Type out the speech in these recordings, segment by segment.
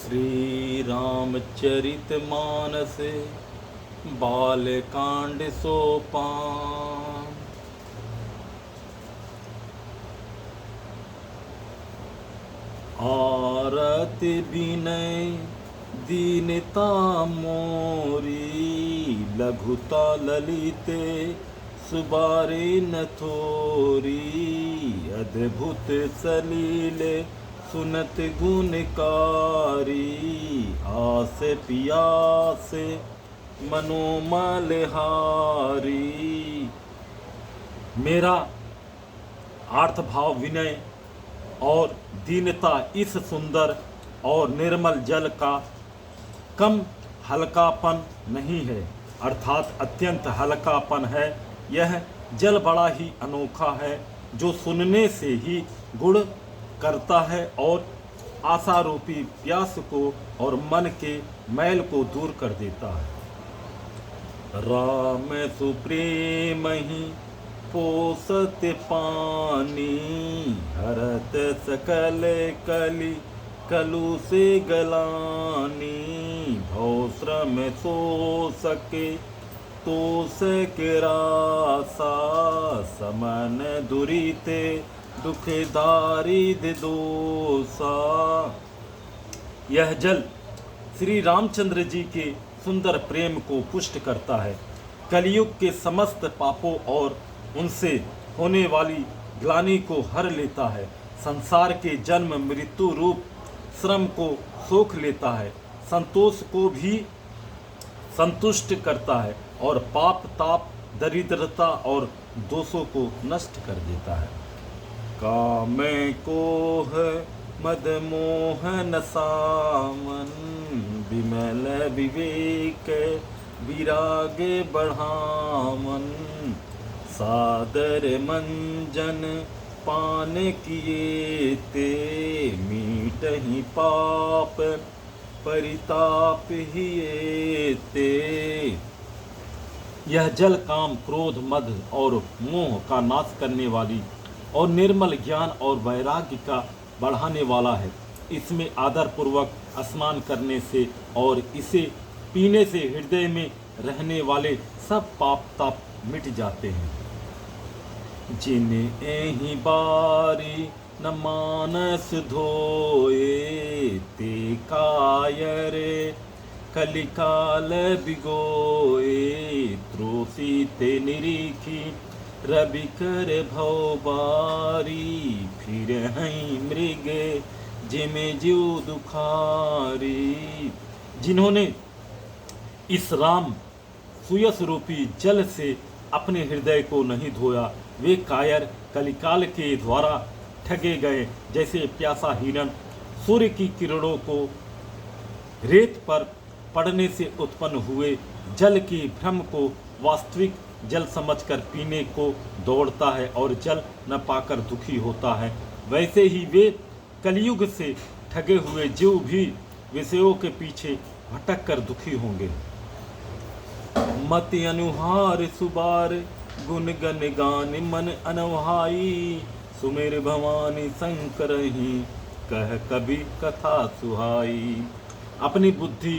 श्री रामचरितमानस बालकांड सोपान। आरत विनय दीनता मोरी, लघुता ललिते सुबारे न थोरी। अद्भुत सलीले सुनत गुणकारी, आस पियास मनोमलहारी। मेरा आर्थ भाव विनय और दीनता इस सुंदर और निर्मल जल का कम हल्कापन नहीं है, अर्थात अत्यंत हल्कापन है। यह जल बड़ा ही अनोखा है, जो सुनने से ही गुण करता है और आशारूपी प्यास को और मन के मैल को दूर कर देता है। राम सुप्रेम ही पोसत पानी, हरत सकल कली कलु से गलानी। भव श्रम सो सके तो सके रासा, समन दुरीते दुख दारिद्र दोषा। यह जल श्री रामचंद्र जी के सुंदर प्रेम को पुष्ट करता है, कलयुग के समस्त पापों और उनसे होने वाली ग्लानि को हर लेता है, संसार के जन्म मृत्यु रूप श्रम को सोख लेता है, संतोष को भी संतुष्ट करता है और पाप ताप दरिद्रता और दोषों को नष्ट कर देता है। काम कोह मद मोहन सामन, विमल विवेक विराग बढ़ावन। सादर मंजन पान किए ते, मीट ही पाप परिताप ही ते। यह जल काम क्रोध मद और मोह का नाश करने वाली और निर्मल ज्ञान और वैराग्य का बढ़ाने वाला है। इसमें आदर पूर्वक स्नान करने से और इसे पीने से हृदय में रहने वाले सब पाप ताप मिट जाते हैं। जिन्हें ही बारी न मानस धोए, ते कायरे कलिकाल बिगोए। त्रोसी ते निरीखी रवि कर भव बारी, फिर हैं मृग जिमे जीव दुखारी। जिन्होंने इस राम सुयस रूपी जल से अपने हृदय को नहीं धोया, वे कायर कलिकाल के द्वारा ठगे गए, जैसे प्यासा हिरण सूर्य की किरणों को रेत पर पड़ने से उत्पन्न हुए जल की भ्रम को वास्तविक जल समझकर पीने को दौड़ता है और जल न पाकर दुखी होता है, वैसे ही वे कलयुग से ठगे हुए जीव भी विषयों के पीछे भटक कर दुखी होंगे। मति अनुहार सुबार गुण गन गान मन अनवहाई, सुमेर भवानी शंकर ही कह कभी कथा सुहाई। अपनी बुद्धि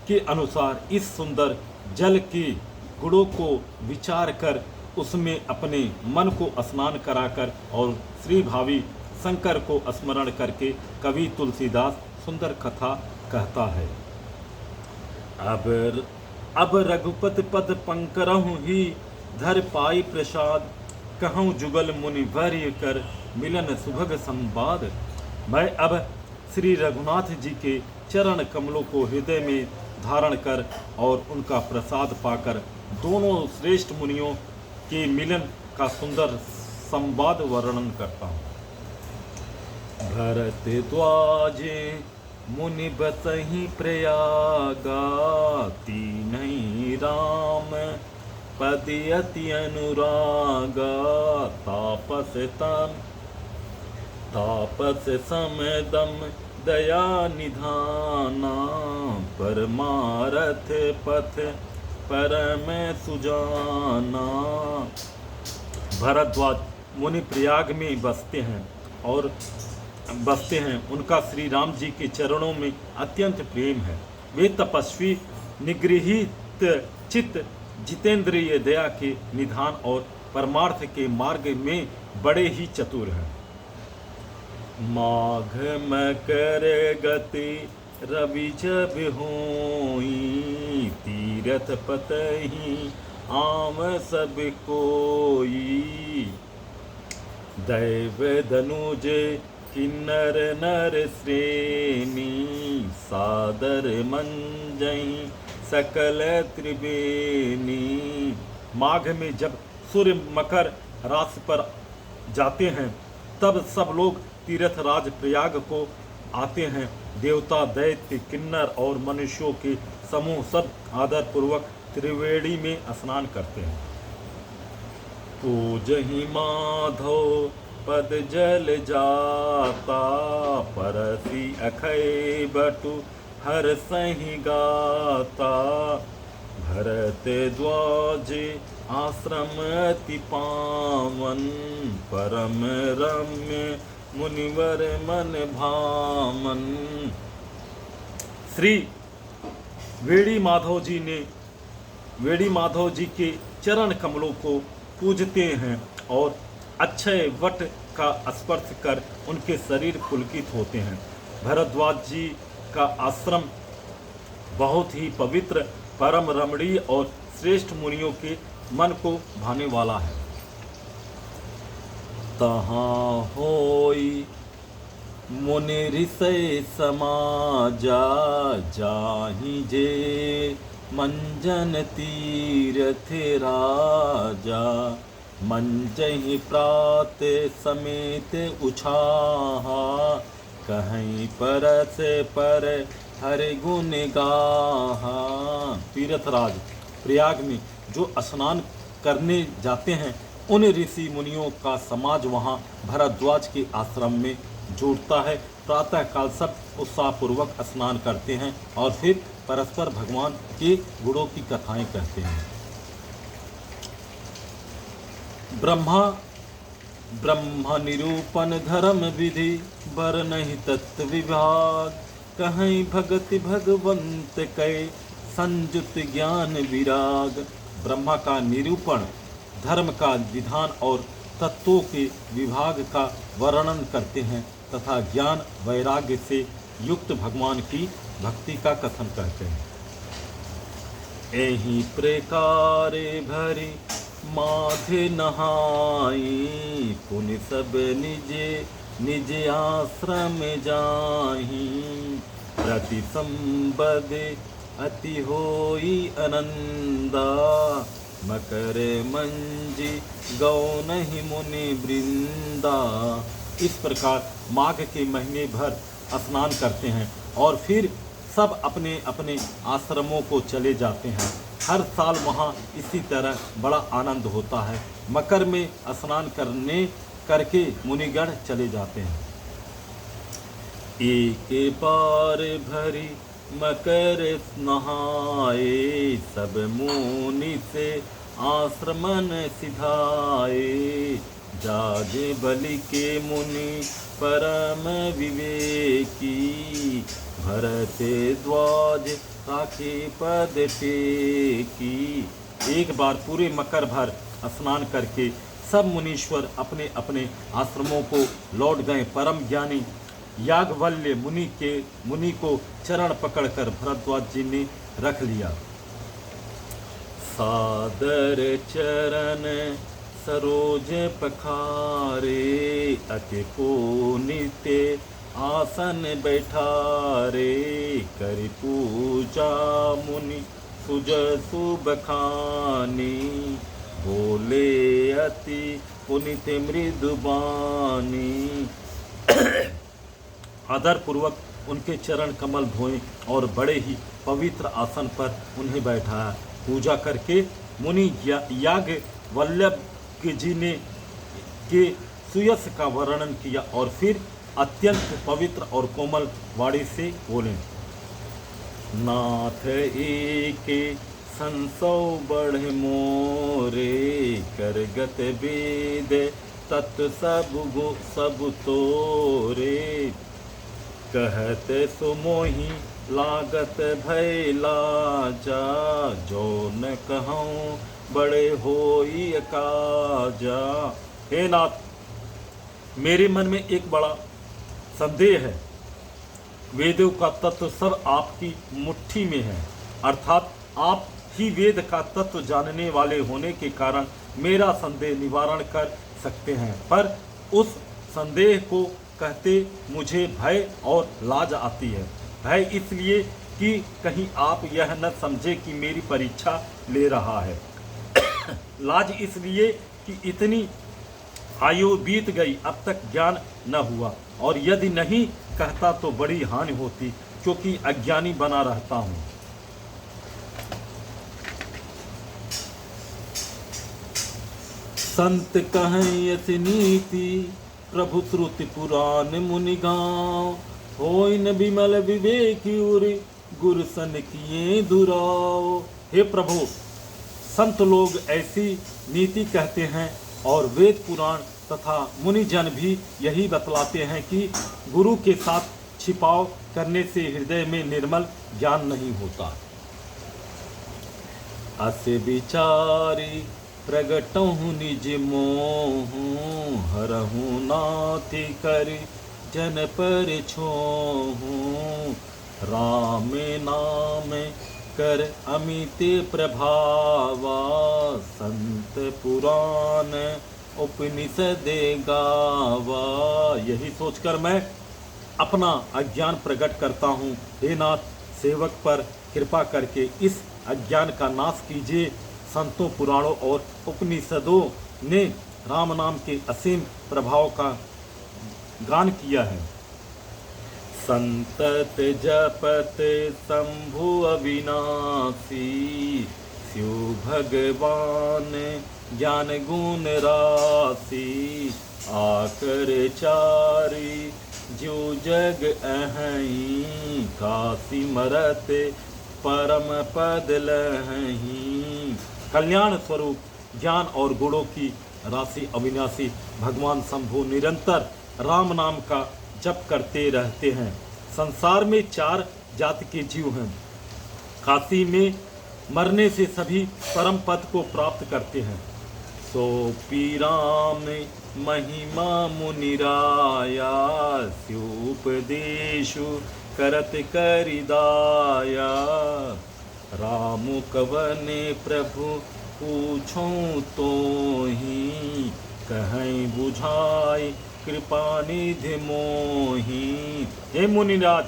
के अनुसार इस सुंदर जल के गुणों को विचार कर उसमें अपने मन को स्नान कराकर और श्री भावी शंकर को स्मरण करके कवि तुलसीदास सुंदर कथा कहता है। अब रघुपति पद पंकरहु ही, धर पाई प्रसाद कहूँ जुगल मुनि वर्य कर, मिलन सुभग संवाद। मैं अब श्री रघुनाथ जी के चरण कमलों को हृदय में धारण कर और उनका प्रसाद पाकर दोनों श्रेष्ठ मुनियों के मिलन का सुंदर संवाद वर्णन करता हूँ। भरत द्वाजे मुनि बसहि प्रयागा, तीनहि राम पद अति अनुरागा। तापस समदम दया निधाना, परमारथ पथ परम सुजाना। भरद्वाज मुनि प्रयाग में बसते हैं और बसते हैं उनका श्री राम जी के चरणों में अत्यंत प्रेम है। वे तपस्वी, निगृहित चित्त, जितेंद्रिय, दया के निधान और परमार्थ के मार्ग में बड़े ही चतुर हैं। माघ मकर गति रवि जब होई, तीरथ पतहि आम सब कोई। दैव धनुज किन्नर नर श्रेणी, सादर मंजई सकल त्रिवेणी। माघ में जब सूर्य मकर राशि पर जाते हैं तब सब लोग तीर्थराज प्रयाग को आते हैं। देवता, दैत्य, किन्नर और मनुष्यों के समूह सब आदर पूर्वक त्रिवेणी में स्नान करते हैं। पूजहि माधव पद जल जाता, परसी अखय बटु हर सही गाता। भरत द्वाज आश्रम अति पावन, परम रम्य मुनिवर मन भामन। श्री वेणी माधव जी के चरण कमलों को पूजते हैं और अक्षय वट का स्पर्श कर उनके शरीर पुलकित होते हैं। भरद्वाज जी का आश्रम बहुत ही पवित्र, परम रमणीय और श्रेष्ठ मुनियों के मन को भाने वाला है। तहाँ होई मुनि ऋषय समाजा, जाहि जे मंजन तीरथ राजा। मंजहि प्रात समेत उछाहा, कहीं परस पर हरि गुण गाहा। तीर्थराज प्रयाग में जो स्नान करने जाते हैं उन ऋषि मुनियों का समाज वहाँ भरद्वाज के आश्रम में जुड़ता है। प्रातः काल सब उत्साहपूर्वक स्नान करते हैं और फिर परस्पर भगवान के गुणों की कथाएं कहते हैं। ब्रह्मा निरूपण धर्म विधि, बर नहीं तत्व विभाग। कहीं भगति भगवंत कै, संयुत ज्ञान विराग। ब्रह्मा का निरूपण, धर्म का विधान और तत्वों के विभाग का वर्णन करते हैं तथा ज्ञान वैराग्य से युक्त भगवान की भक्ति का कथन करते हैं। एहि प्रकार भरी माघे नहाई, पुनि सब निज आश्रम जाहि। प्रति संबद अति होई आनंदा, मकर मंजी गौ नहीं मुनि वृंदा। इस प्रकार माघ के महीने भर स्नान करते हैं और फिर सब अपने अपने आश्रमों को चले जाते हैं। हर साल वहाँ इसी तरह बड़ा आनंद होता है। मकर में स्नान करके मुनिगण चले जाते हैं। एक बार भरी मकर नहाए, सब मुनि से आश्रमन सिधाए। जागे बलि के मुनि परम विवेकी, भरते ध्वज राखे पद टेकी। एक बार पूरे मकर भर स्नान करके सब मुनीश्वर अपने अपने आश्रमों को लौट गए। परम ज्ञानी याज्ञवल्क्य मुनि को चरण पकड़कर भरद्वाज जी ने रख लिया। सादर चरण सरोज पखारे, अति पुनीते आसन बैठारे। करि पूजा मुनि सुजसु बखानी, बोले अति पुनीत मृदुबानी। आदर पूर्वक उनके चरण कमल धोएं और बड़े ही पवित्र आसन पर उन्हें बैठाया। पूजा करके मुनि याज्ञवल्क्य जी ने के सुयश का वर्णन किया और फिर अत्यंत पवित्र और कोमल वाणी से बोले। नाथ एके संसौ बढ़ मोरे, करगत वेद तत् सब तोरे, कहत सुमोही लागत भय लाजा, जो न कहूँ बड़े होई काजा। हे नाथ, मेरे मन में एक बड़ा संदेह है। वेदों का तत्व सब आपकी मुट्ठी में है, अर्थात आप ही वेद का तत्व जानने वाले होने के कारण मेरा संदेह निवारण कर सकते हैं, पर उस संदेह को कहते मुझे भय और लाज आती है। भय इसलिए कि कहीं आप यह न समझे कि मेरी परीक्षा ले रहा है। लाज इसलिए कि इतनी आयु बीत गई, अब तक ज्ञान न हुआ, और यदि नहीं कहता तो बड़ी हानि होती, क्योंकि अज्ञानी बना रहता हूँ। संत कहें यस नीति, प्रभु श्रुति पुराण मुनि गाँव, होई न विमल विवेक उरि, गुरु सन किए दुराव। हे प्रभु, संत लोग ऐसी नीति कहते हैं और वेद पुराण तथा मुनिजन भी यही बतलाते हैं कि गुरु के साथ छिपाव करने से हृदय में निर्मल ज्ञान नहीं होता। अस विचारी प्रगटहु निज मोहु, हरहु नाथि करि जन पर छोहु, राम नाम कर अमित प्रभावा, संत पुराण उपनिषद गावा। यही सोचकर मैं अपना अज्ञान प्रकट करता हूँ। हे नाथ, सेवक पर कृपा करके इस अज्ञान का नाश कीजिए। संतों, पुराणों और उपनिषदों ने राम नाम के असीम प्रभाव का गान किया है। संतत जपत शंभु अविनाशी, स्यु भगवान ज्ञान गुण राशि, आकर चारी जो जग अहई, काशी मरत परम पद लहई। कल्याण स्वरूप ज्ञान और गुणों की राशि अविनाशी भगवान शंभु निरंतर राम नाम का जप करते रहते हैं। संसार में 4 जाति के जीव हैं। काशी में मरने से सभी परम पद को प्राप्त करते हैं। सो पीराम महिमा मुनिराया, स्युपदेशु करत करिदाया, राम कवने प्रभु पूछो तो ही, कहीं बुझाई कृपा निधि मोही। हे मुनिराज,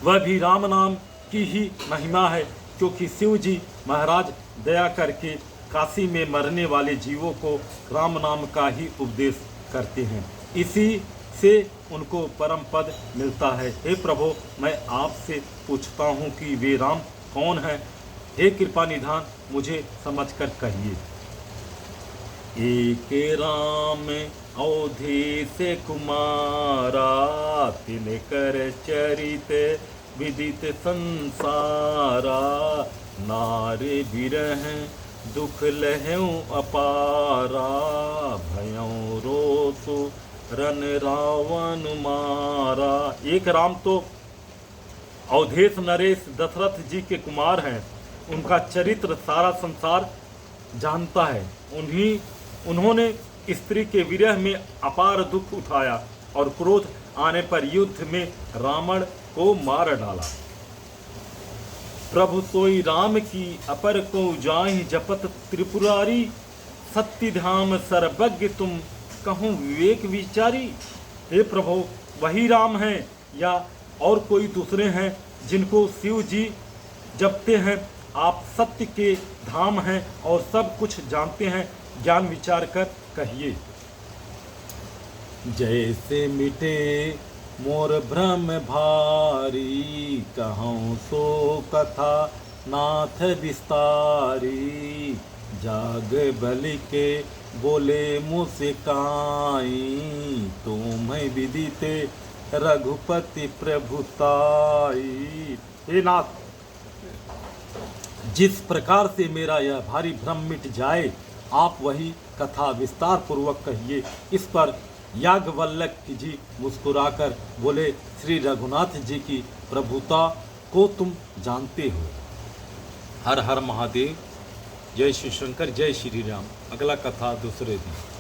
वह भी राम नाम की ही महिमा है, क्योंकि शिव जी महाराज दया करके काशी में मरने वाले जीवों को राम नाम का ही उपदेश करते हैं। इसी से उनको परम पद मिलता है। हे प्रभु, मैं आपसे पूछता हूँ कि वे राम कौन हैं? हे कृपा निधान, मुझे समझकर कहिए। एक राम अवधेश कुमारा, तिनकर चरित विदित संसारा, नारे विरह दुख लहु अपारा, भयों रोसु रन रावण मारा। एक राम तो अवधेश नरेश दशरथ जी के कुमार हैं। उनका चरित्र सारा संसार जानता है। उन्होंने स्त्री के विरह में अपार दुख उठाया और क्रोध आने पर युद्ध में रावण को मार डाला। प्रभु सोई राम की अपर को जाहि जपत त्रिपुरारी, सत्य धाम सर्वज्ञ तुम कहूँ विवेक विचारी। हे प्रभु, वही राम हैं या और कोई दूसरे हैं जिनको शिव जी जपते हैं? आप सत्य के धाम हैं और सब कुछ जानते हैं, ज्ञान विचार कर कहिए। जैसे मिटे मोर भ्रम भारी, कहूँ सो कथा नाथ विस्तारी, जाग बलि के बोले मुस्काई, तुम्हें विदित रघुपति प्रभुताई। हे नाथ, जिस प्रकार से मेरा यह भारी भ्रम मिट जाए, आप वही कथा विस्तार पूर्वक कहिए। इस पर याज्ञवल्क्य जी मुस्कुराकर बोले, श्री रघुनाथ जी की प्रभुता को तुम जानते हो। हर हर महादेव। जय श्री शंकर, जय श्री राम। अगला कथा दूसरे दिन।